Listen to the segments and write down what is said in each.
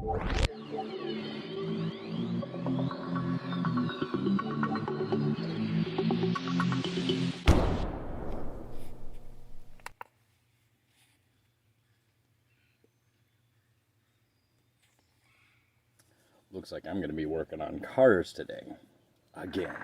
Looks like I'm going to be working on cars today. Again.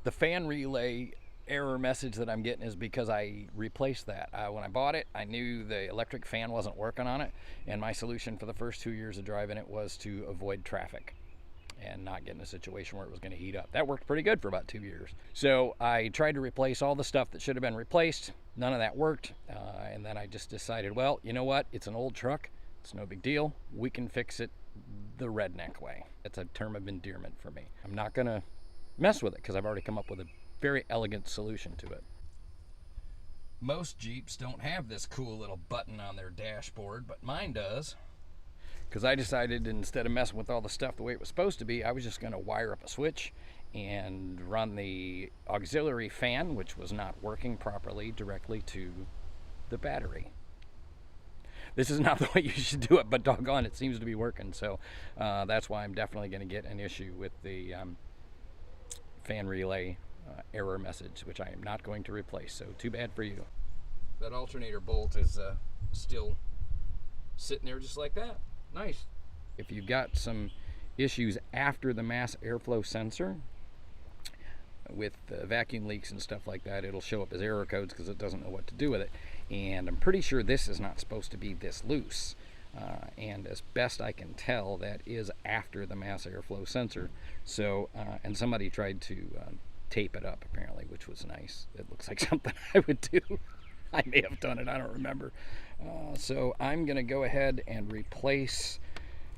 The fan relay error message that I'm getting is because I replaced that. When I bought it, I knew the electric fan wasn't working on it, and my solution for the first 2 years of driving it was to avoid traffic and not get in a situation where it was going to heat up. That worked pretty good for about 2 years. So I tried to replace all the stuff that should have been replaced. None of that worked, and then I just decided, well, you know what? It's an old truck. It's no big deal. We can fix it the redneck way. It's a term of endearment for me. I'm not going to mess with it because I've already come up with a very elegant solution to it. Most Jeeps don't have this cool little button on their dashboard, but mine does. Because I decided instead of messing with all the stuff the way it was supposed to be, I was just going to wire up a switch and run the auxiliary fan, which was not working properly, directly to the battery. This is not the way you should do it, but doggone, it seems to be working. So that's why I'm definitely going to get an issue with the fan relay error message, which I am not going to replace. So too bad for you. That alternator bolt is still sitting there just like that. Nice. If you've got some issues after the mass airflow sensor with vacuum leaks and stuff like that, it'll show up as error codes because it doesn't know what to do with it. And I'm pretty sure this is not supposed to be this loose. And as best I can tell, that is after the mass airflow sensor. So, and somebody tried to tape it up apparently, which was nice. It looks like something I would do. I may have done it, I don't remember. So I'm gonna go ahead and replace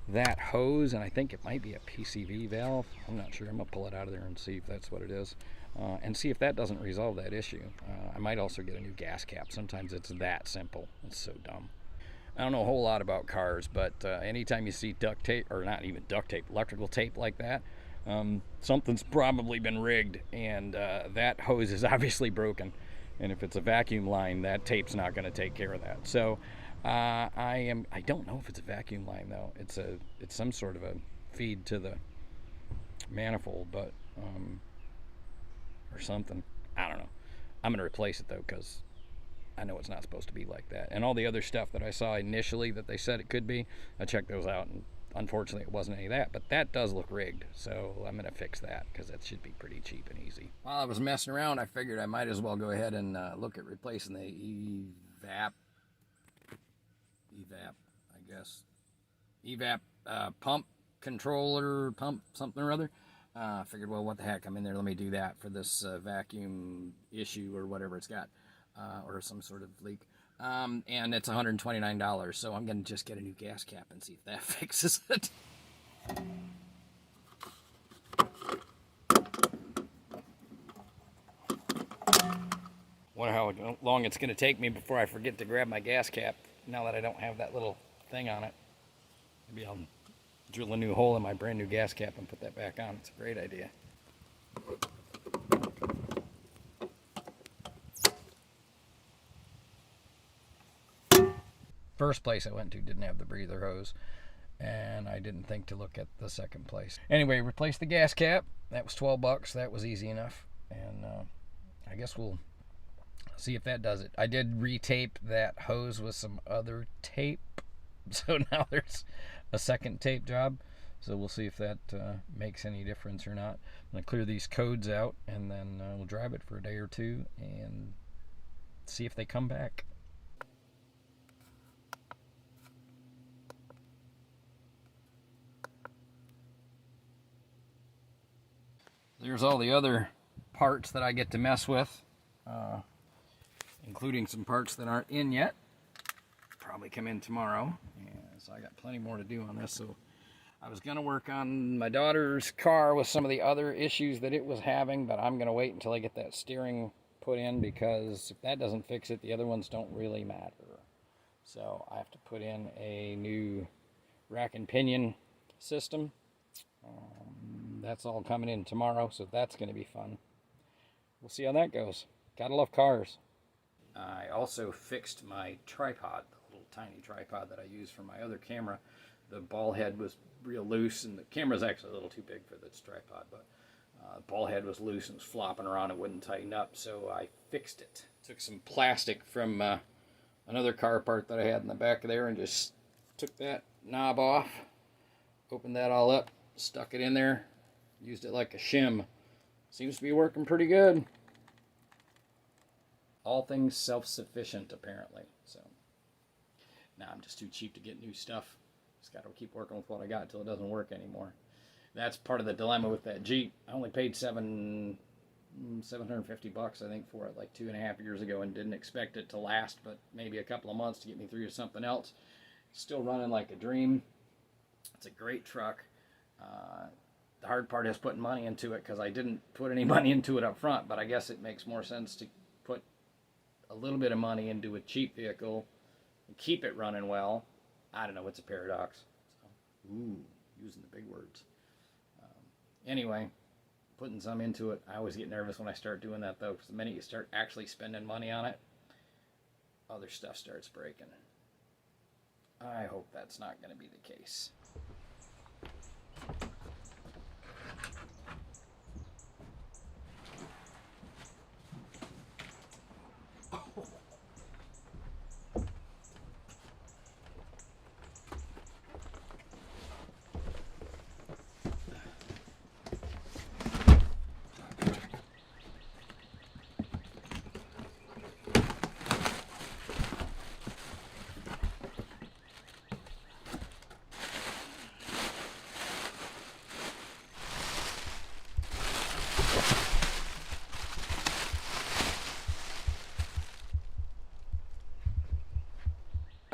that hose, and I think it might be a PCV valve. I'm not sure. I'm gonna pull it out of there and see if that's what it is, and see if that doesn't resolve that issue. I might also get a new gas cap. Sometimes it's that simple. It's so dumb. I don't know a whole lot about cars, but anytime you see duct tape, or not even duct tape, electrical tape like that, something's probably been rigged, and that hose is obviously broken. And if it's a vacuum line, that tape's not going to take care of that. So I don't know if it's a vacuum line though. It's some sort of a feed to the manifold, but or something. I don't know. I'm going to replace it though, because I know it's not supposed to be like that. And all the other stuff that I saw initially that they said it could be, I checked those out, and unfortunately it wasn't any of that. But that does look rigged, so I'm going to fix that because that should be pretty cheap and easy. While I was messing around, I figured I might as well go ahead and look at replacing the evap, I guess. Evap pump controller, pump something or other. I figured, well, what the heck, I'm in there, let me do that for this vacuum issue or whatever it's got. Or some sort of leak. And it's $129, so I'm going to just get a new gas cap and see if that fixes it. Wonder how long it's going to take me before I forget to grab my gas cap, now that I don't have that little thing on it. Maybe I'll drill a new hole in my brand new gas cap and put that back on. It's a great idea. First place I went to didn't have the breather hose, and I didn't think to look at the second place. Anyway, replaced the gas cap. That was $12. That was easy enough, and I guess we'll see if that does it. I did retape that hose with some other tape, so now there's a second tape job. So we'll see if that makes any difference or not. I'm going to clear these codes out, and then we'll drive it for a day or two and see if they come back. There's all the other parts that I get to mess with, including some parts that aren't in yet. Probably come in tomorrow. Yeah, so I got plenty more to do on this. So I was going to work on my daughter's car with some of the other issues that it was having, but I'm going to wait until I get that steering put in, because if that doesn't fix it, the other ones don't really matter. So I have to put in a new rack and pinion system. That's all coming in tomorrow, so that's going to be fun. We'll see how that goes. Gotta love cars. I also fixed my tripod, the little tiny tripod that I use for my other camera. The ball head was real loose, and the camera's actually a little too big for this tripod, but the ball head was loose and was flopping around. It wouldn't tighten up, so I fixed it. Took some plastic from another car part that I had in the back of there and just took that knob off, opened that all up, stuck it in there, used it like a shim. Seems to be working pretty good. All things self-sufficient, apparently. So now I'm just too cheap to get new stuff. Just got to keep working with what I got until it doesn't work anymore. That's part of the dilemma with that Jeep. I only paid $750, I think, for it like 2.5 years ago, and didn't expect it to last but maybe a couple of months to get me through to something else. Still running like a dream. It's a great truck. The hard part is putting money into it, because I didn't put any money into it up front, but I guess it makes more sense to put a little bit of money into a cheap vehicle and keep it running well. I don't know, it's a paradox. So, using the big words. Anyway, putting some into it. I always get nervous when I start doing that, though, because the minute you start actually spending money on it, other stuff starts breaking. I hope that's not going to be the case.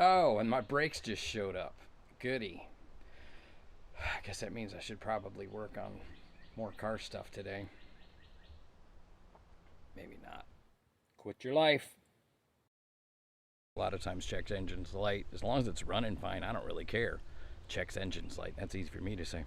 Oh, and my brakes just showed up. Goody. I guess that means I should probably work on more car stuff today. Maybe not. Quit your life. A lot of times checks engines light. As long as it's running fine, I don't really care. Checks engines light. That's easy for me to say.